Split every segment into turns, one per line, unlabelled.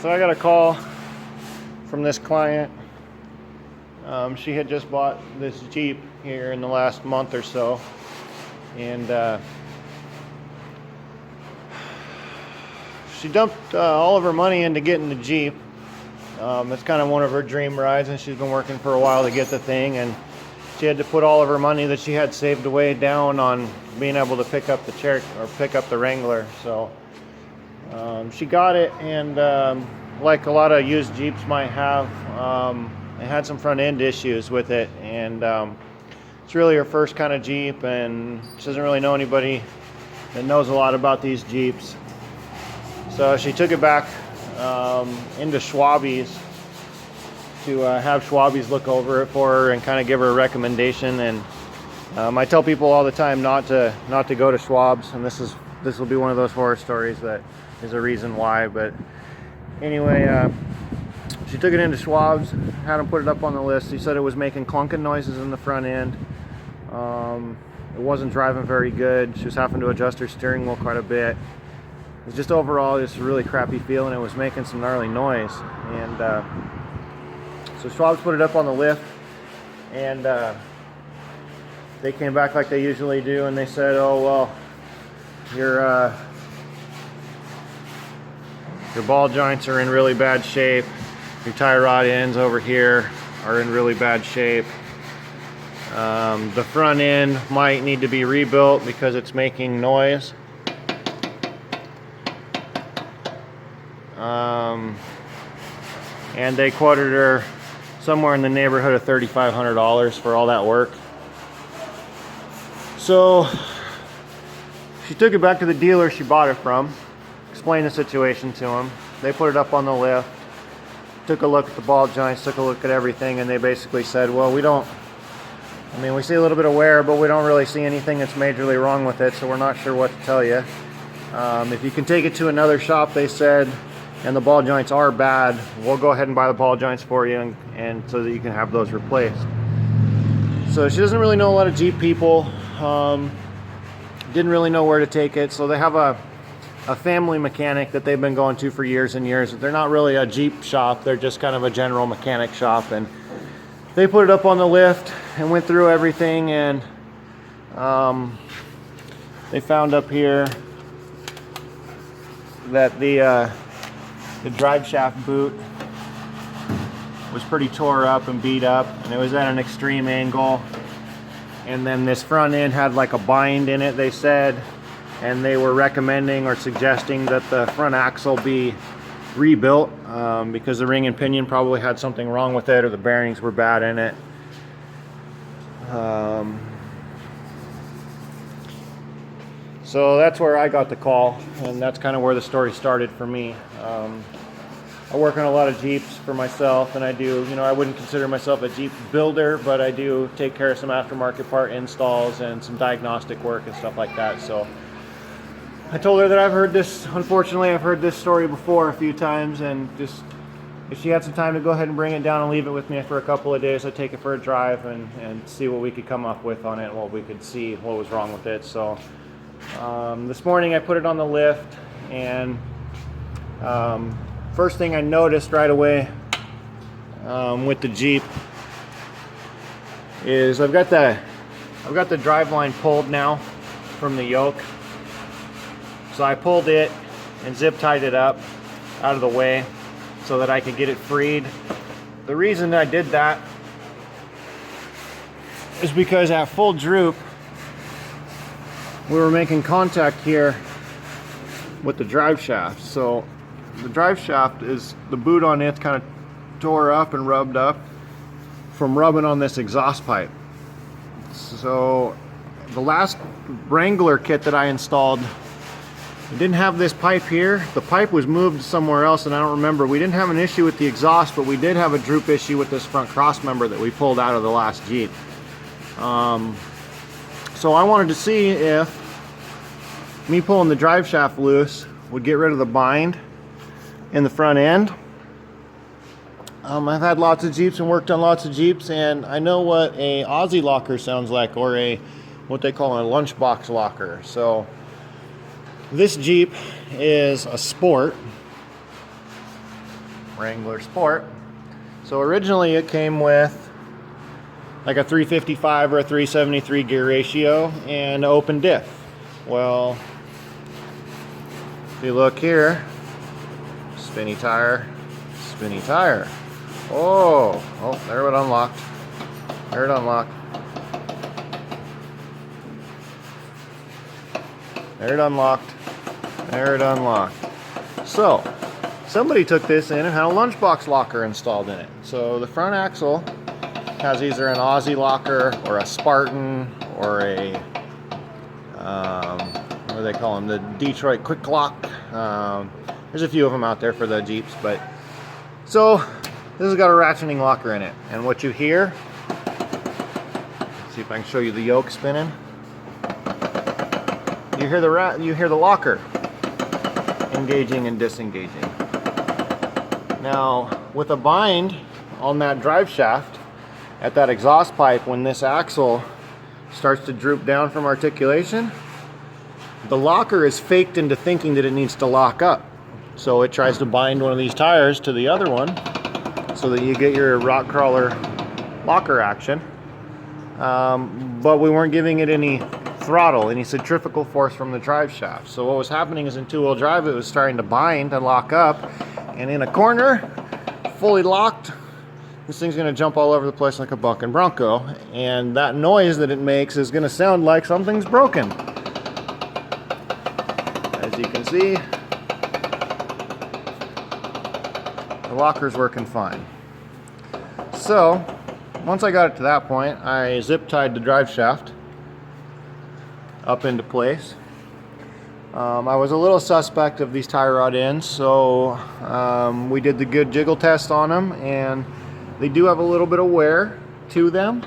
So I got a call from this client. She had just bought this Jeep here in the last month or so, and she dumped all of her money into getting the Jeep. It's kind of one of her dream rides, and she's been working for a while to get the thing, and she had to put all of her money that she had saved away down on being able to pick up the pick up the Wrangler. So she got it, and like a lot of used Jeeps might have, it had some front end issues with it, and it's really her first kind of Jeep, and she doesn't really know anybody that knows a lot about these Jeeps. So she took it back into Schwabi's to have Schwabi's look over it for her and kind of give her a recommendation. And I tell people all the time not to go to Schwab's, and this will be one of those horror stories that is a reason why. But anyway, she took it into Schwab's, had them put it up on the list. He said it was making clunking noises in the front end. It wasn't driving very good. She was having to adjust her steering wheel quite a bit. It was just overall just a really crappy feel, and it was making some gnarly noise. And so Schwab's put it up on the lift, and they came back like they usually do, and they said, "Oh well, your ball joints are in really bad shape. Your tie rod ends over here are in really bad shape. The front end might need to be rebuilt because it's making noise." And they quoted her somewhere in the neighborhood of $3,500 for all that work. So she took it back to the dealer she bought it from, explained the situation to them. They put it up on the lift, took a look at the ball joints, took a look at everything, and they basically said, well, we see a little bit of wear, but we don't really see anything that's majorly wrong with it, so we're not sure what to tell you. If you can take it to another shop, they said, and the ball joints are bad, we'll go ahead and buy the ball joints for you, and so that you can have those replaced. So she doesn't really know a lot of Jeep people, didn't really know where to take it, so they have a family mechanic that they've been going to for years and years. They're not really a Jeep shop, they're just kind of a general mechanic shop, and they put it up on the lift and went through everything, and they found up here that the drive shaft boot was pretty tore up and beat up, and it was at an extreme angle, and then this front end had like a bind in it, they said, and they were recommending or suggesting that the front axle be rebuilt because the ring and pinion probably had something wrong with it, or the bearings were bad in it. So that's where I got the call, and that's kind of where the story started for me. I work on a lot of Jeeps for myself, and I do, I wouldn't consider myself a Jeep builder, but I do take care of some aftermarket part installs and some diagnostic work and stuff like that. So I told her that unfortunately I've heard this story before a few times, and just if she had some time to go ahead and bring it down and leave it with me for a couple of days, I'd take it for a drive and see what we could come up with on it, and what we could see what was wrong with it. So this morning I put it on the lift, and first thing I noticed right away with the Jeep is I've got the drive line pulled now from the yoke. So I pulled it and zip tied it up out of the way so that I could get it freed. The reason I did that is because at full droop we were making contact here with the drive shaft. So the drive shaft is, the boot on it's kind of tore up and rubbed up from rubbing on this exhaust pipe. So the last Wrangler kit that I installed, we didn't have this pipe here. The pipe was moved somewhere else, and I don't remember. We didn't have an issue with the exhaust, but we did have a droop issue with this front cross member that we pulled out of the last Jeep. So I wanted to see if me pulling the drive shaft loose would get rid of the bind in the front end. I've had lots of Jeeps and worked on lots of Jeeps, and I know what a Aussie locker sounds like, or what they call a lunchbox locker. So this Jeep is a Sport, Wrangler Sport. So originally it came with like a 355 or a 373 gear ratio and open diff. Well, if you look here, spinny tire, spinny tire. Oh, there it unlocked. There it unlocked. There it unlocked. There it unlocked. So, somebody took this in and had a lunchbox locker installed in it. So the front axle has either an Aussie locker or a Spartan or a, what do they call them? The Detroit Quick Lock. There's a few of them out there for the Jeeps, but so this has got a ratcheting locker in it. And what you hear, let's see if I can show you the yoke spinning. You hear the locker engaging and disengaging. Now, with a bind on that drive shaft at that exhaust pipe, when this axle starts to droop down from articulation, the locker is faked into thinking that it needs to lock up. So it tries to bind one of these tires to the other one so that you get your rock crawler locker action. But we weren't giving it any throttle, any centrifugal force from the drive shaft. So what was happening is in two-wheel drive, it was starting to bind and lock up, and in a corner, fully locked, this thing's going to jump all over the place like a bucking bronco, and that noise that it makes is going to sound like something's broken. As you can see, the locker's working fine. So once I got it to that point, I zip tied the drive shaft up into place. I was a little suspect of these tie rod ends, so we did the good jiggle test on them, and they do have a little bit of wear to them,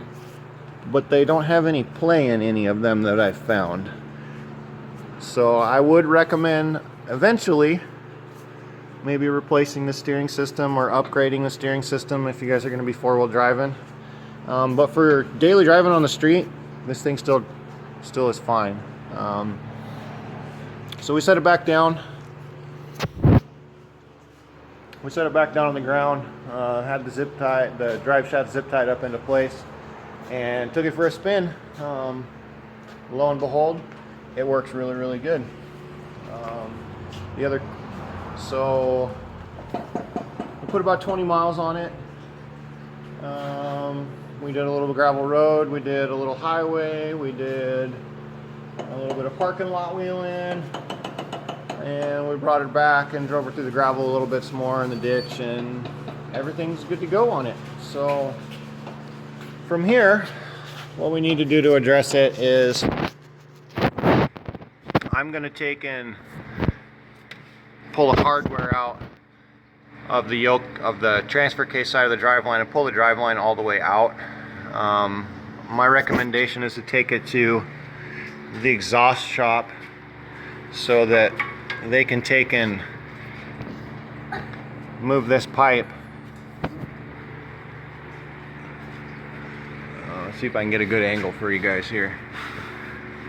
but they don't have any play in any of them that I've found. So I would recommend eventually maybe replacing the steering system or upgrading the steering system if you guys are going to be four-wheel driving. But for daily driving on the street, this thing still is fine. So we set it back down. We set it back down on the ground, had the drive shaft zip tied up into place, and took it for a spin. Lo and behold, it works really, really good. So we put about 20 miles on it. We did a little gravel road, we did a little highway, we did a little bit of parking lot wheeling, and we brought it back and drove it through the gravel a little bit some more in the ditch, and everything's good to go on it. So from here, what we need to do to address it is I'm going to take and pull the hardware out of the yoke of the transfer case side of the driveline and pull the driveline all the way out. My recommendation is to take it to the exhaust shop so that they can take and move this pipe. Let's see if I can get a good angle for you guys here.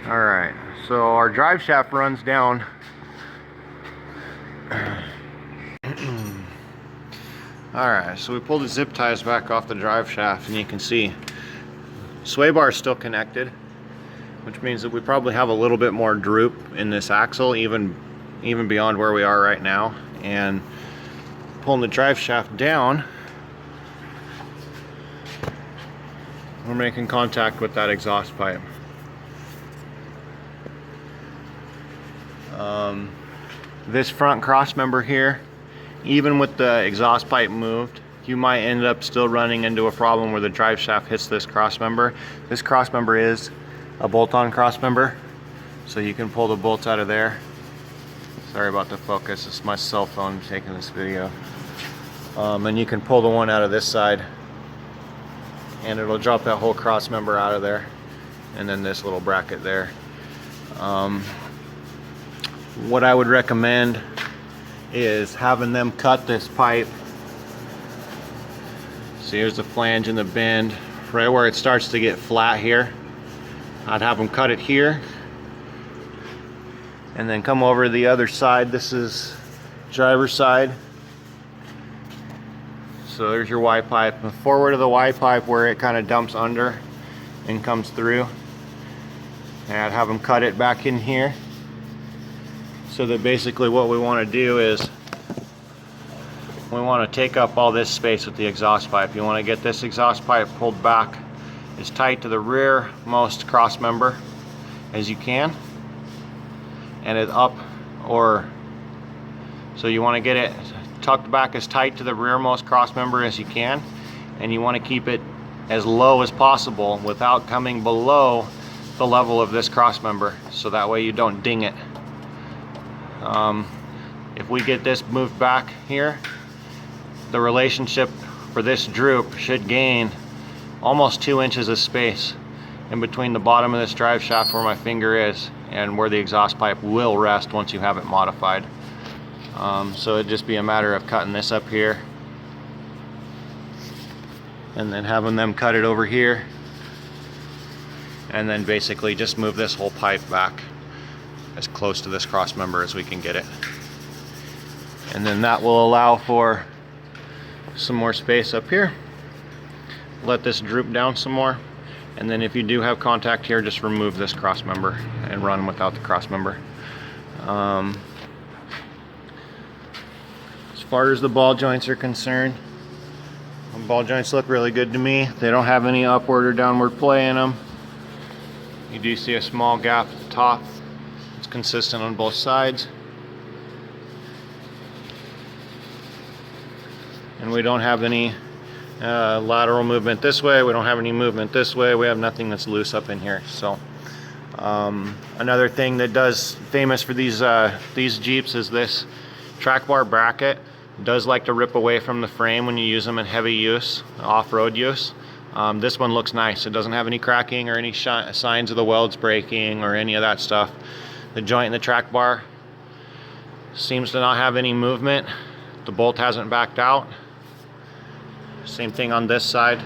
Alright, so our drive shaft runs down Alright, so we pulled the zip ties back off the drive shaft, and you can see sway bar is still connected, which means that we probably have a little bit more droop in this axle, even beyond where we are right now. And pulling the drive shaft down, we're making contact with that exhaust pipe. This front cross member here, even with the exhaust pipe moved, you might end up still running into a problem where the drive shaft hits this cross member. This cross member is a bolt-on cross member, so you can pull the bolts out of there. Sorry about the focus, it's my cell phone taking this video. And you can pull the one out of this side, and it'll drop that whole cross member out of there, and then this little bracket there. What I would recommend is having them cut this pipe. So here's the flange and the bend, right where it starts to get flat here. I'd have them cut it here, and then come over to the other side. This is driver's side, So there's your Y pipe. The forward of the Y pipe where it kind of dumps under and comes through. And I'd have them cut it back in here. So that basically what we want to do is we want to take up all this space with the exhaust pipe. You want to get this exhaust pipe pulled back as tight to the rearmost cross member as you can, and it up, or so you want to get it tucked back as tight to the rearmost cross member as you can, and you want to keep it as low as possible without coming below the level of this cross member, so that way you don't ding it. If we get this moved back here, the relationship for this droop should gain almost 2 inches of space in between the bottom of this drive shaft where my finger is and where the exhaust pipe will rest once you have it modified. So it'd just be a matter of cutting this up here and then having them cut it over here, and then basically just move this whole pipe back as close to this cross member as we can get it. And then that will allow for some more space up here. Let this droop down some more, and then if you do have contact here, just remove this cross member and run without the cross member. As far as the ball joints are concerned, the ball joints look really good to me. They don't have any upward or downward play in them. You do see a small gap at the top. It's consistent on both sides. And we don't have any lateral movement this way. We don't have any movement this way. We have nothing that's loose up in here. So another thing that does famous for these Jeeps is this track bar bracket. It does like to rip away from the frame when you use them in heavy use, off-road use. This one looks nice. It doesn't have any cracking or any signs of the welds breaking or any of that stuff. The joint in the track bar seems to not have any movement. The bolt hasn't backed out. Same thing on this side.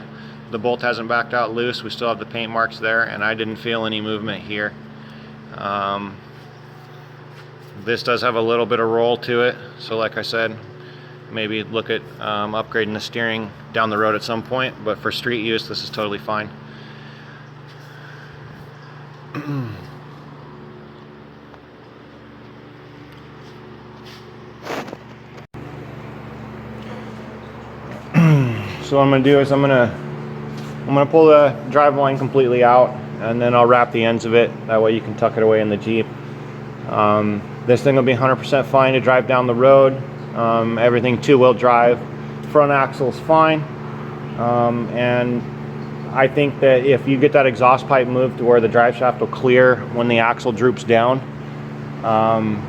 The bolt hasn't backed out loose. We still have the paint marks there, and I didn't feel any movement here. This does have a little bit of roll to it, so like I said, maybe look at upgrading the steering down the road at some point, but for street use this is totally fine. So what I'm going to do is I'm going to pull the drive line completely out, and then I'll wrap the ends of it. That way you can tuck it away in the Jeep. This thing will be 100% fine to drive down the road. Everything two-wheel drive. Front axle's fine. And I think that if you get that exhaust pipe moved to where the drive shaft will clear when the axle droops down,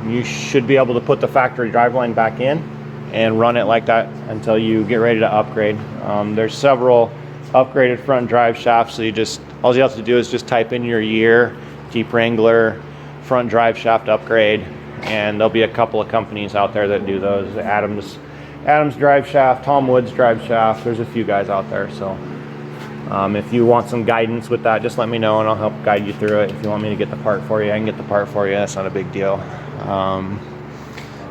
you should be able to put the factory drive line back in and run it like that until you get ready to upgrade. There's several upgraded front drive shafts, so all you have to do is just type in your year, Jeep Wrangler front drive shaft upgrade, and there'll be a couple of companies out there that do those. Adams drive shaft, Tom Woods drive shaft. There's a few guys out there, so if you want some guidance with that, just let me know and I'll help guide you through it. If you want me to get the part for you, I can get the part for you. That's not a big deal.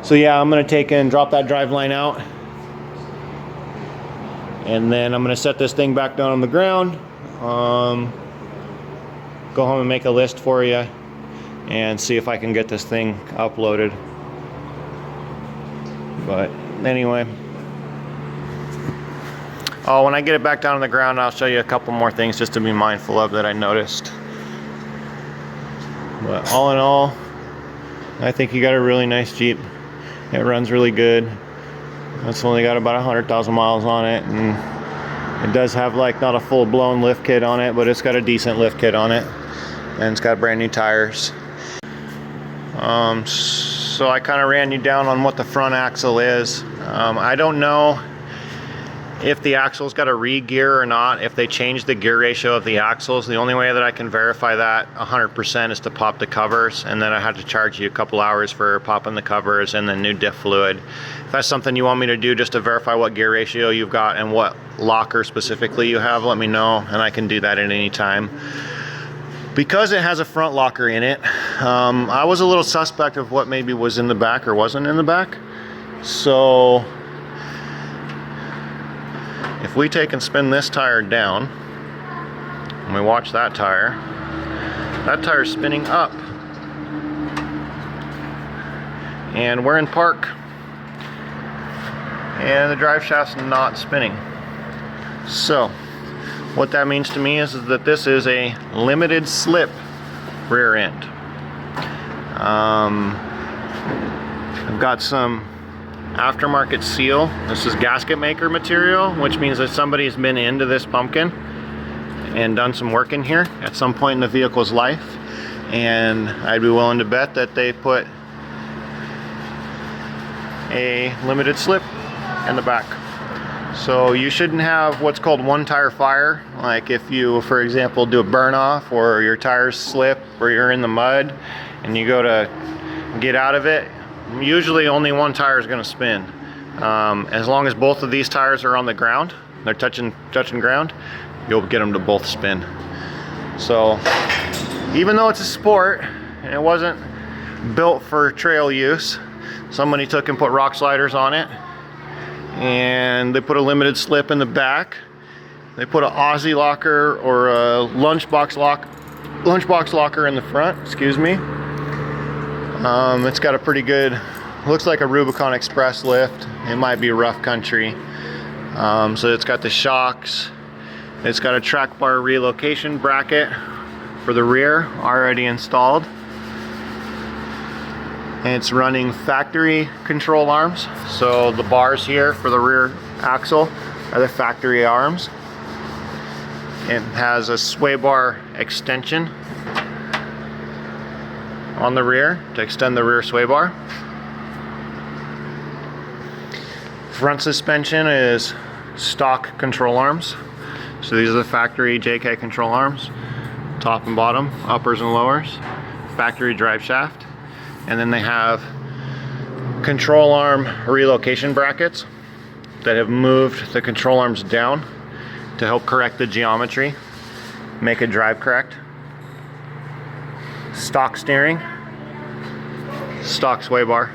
So yeah, I'm going to take and drop that drive line out, and then I'm going to set this thing back down on the ground, go home and make a list for you and see if I can get this thing uploaded. But anyway, when I get it back down on the ground, I'll show you a couple more things just to be mindful of that I noticed. But all in all, I think you got a really nice Jeep. It runs really good. It's only got about 100,000 miles on it, and it does have like not a full-blown lift kit on it, but it's got a decent lift kit on it, and it's got brand new tires. So I kind of ran you down on what the front axle is. I don't know if the axle's got a re-gear or not, if they changed the gear ratio of the axles. The only way that I can verify that 100% is to pop the covers, and then I had to charge you a couple hours for popping the covers and the new diff fluid. If that's something you want me to do just to verify what gear ratio you've got and what locker specifically you have, let me know and I can do that at any time. Because it has a front locker in it, I was a little suspect of what maybe was in the back or wasn't in the back. So if we take and spin this tire down, and we watch that tire's spinning up. And we're in park, and the drive shaft's not spinning. So what that means to me is that this is a limited slip rear end. I've got some aftermarket seal. This is gasket maker material, which means that somebody's been into this pumpkin and done some work in here at some point in the vehicle's life, and I'd be willing to bet that they put a limited slip in the back. So you shouldn't have what's called one tire fire. Like if you, for example, do a burn off, or your tires slip, or you're in the mud and you go to get out of it, usually only one tire is going to spin. As long as both of these tires are on the ground, they're touching ground, you'll get them to both spin. So even though it's a sport and it wasn't built for trail use, somebody took and put rock sliders on it, and they put a limited slip in the back. They put an Aussie locker or a lunchbox locker in the front, excuse me. It's got a pretty good, looks like a Rubicon Express lift. It might be rough country. So it's got the shocks. It's got a track bar relocation bracket for the rear already installed. And it's running factory control arms. So the bars here for the rear axle are the factory arms. It has a sway bar extension on the rear to extend the rear sway bar. Front suspension is stock control arms. So these are the factory JK control arms, top and bottom, uppers and lowers, factory drive shaft. And then they have control arm relocation brackets that have moved the control arms down to help correct the geometry, make it drive correct. Stock steering, stock sway bar,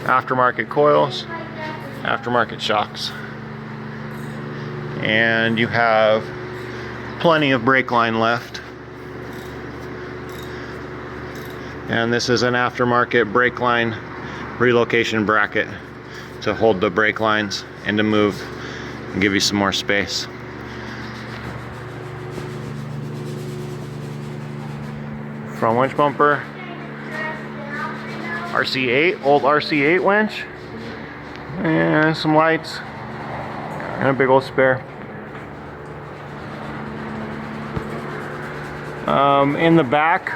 aftermarket coils, aftermarket shocks. And you have plenty of brake line left. And this is an aftermarket brake line relocation bracket to hold the brake lines and to move and give you some more space. Front winch bumper, RC8, old RC8 winch, and some lights, and a big old spare. In the back,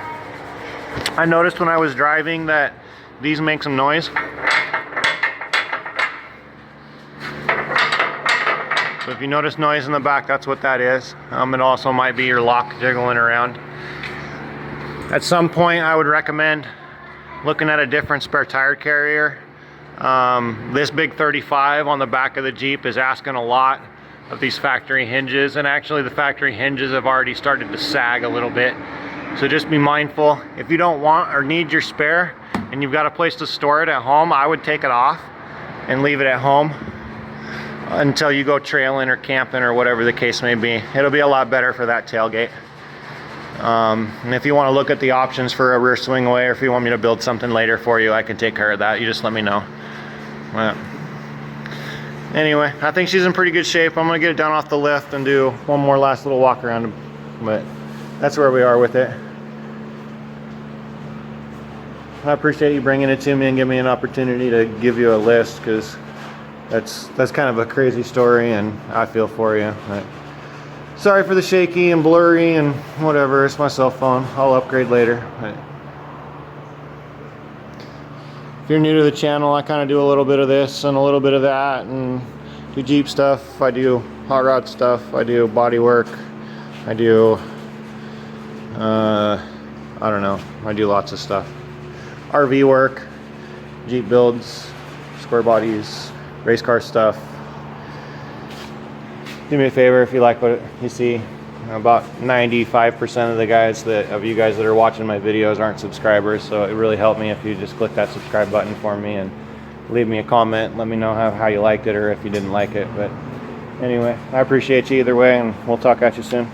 I noticed when I was driving that these make some noise. So if you notice noise in the back, that's what that is. It also might be your lock jiggling around. At some point, I would recommend looking at a different spare tire carrier. This big 35 on the back of the Jeep is asking a lot of these factory hinges, and actually the factory hinges have already started to sag a little bit. So just be mindful. If you don't want or need your spare and you've got a place to store it at home, I would take it off and leave it at home until you go trailing or camping or whatever the case may be. It'll be a lot better for that tailgate. And if you want to look at the options for a rear swing away, or if you want me to build something later for you, I can take care of that. You just let me know. But anyway, I think she's in pretty good shape. I'm going to get it down off the lift and do one more last little walk around. But that's where we are with it. I appreciate you bringing it to me and giving me an opportunity to give you a list, because that's kind of a crazy story, and I feel for you. But sorry for the shaky and blurry and whatever. It's my cell phone. I'll upgrade later. But if you're new to the channel, I kind of do a little bit of this and a little bit of that, and do Jeep stuff. I do hot rod stuff. I do body work. I do I don't know. I do lots of stuff. RV work, Jeep builds, square bodies, race car stuff. Do me a favor if you like what you see. About 95% of the guys of you guys that are watching my videos aren't subscribers, so it really helped me if you just click that subscribe button for me and leave me a comment. Let me know how you liked it or if you didn't like it. But Anyway, I appreciate you either way, and we'll talk at you soon.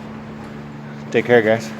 Take care, guys.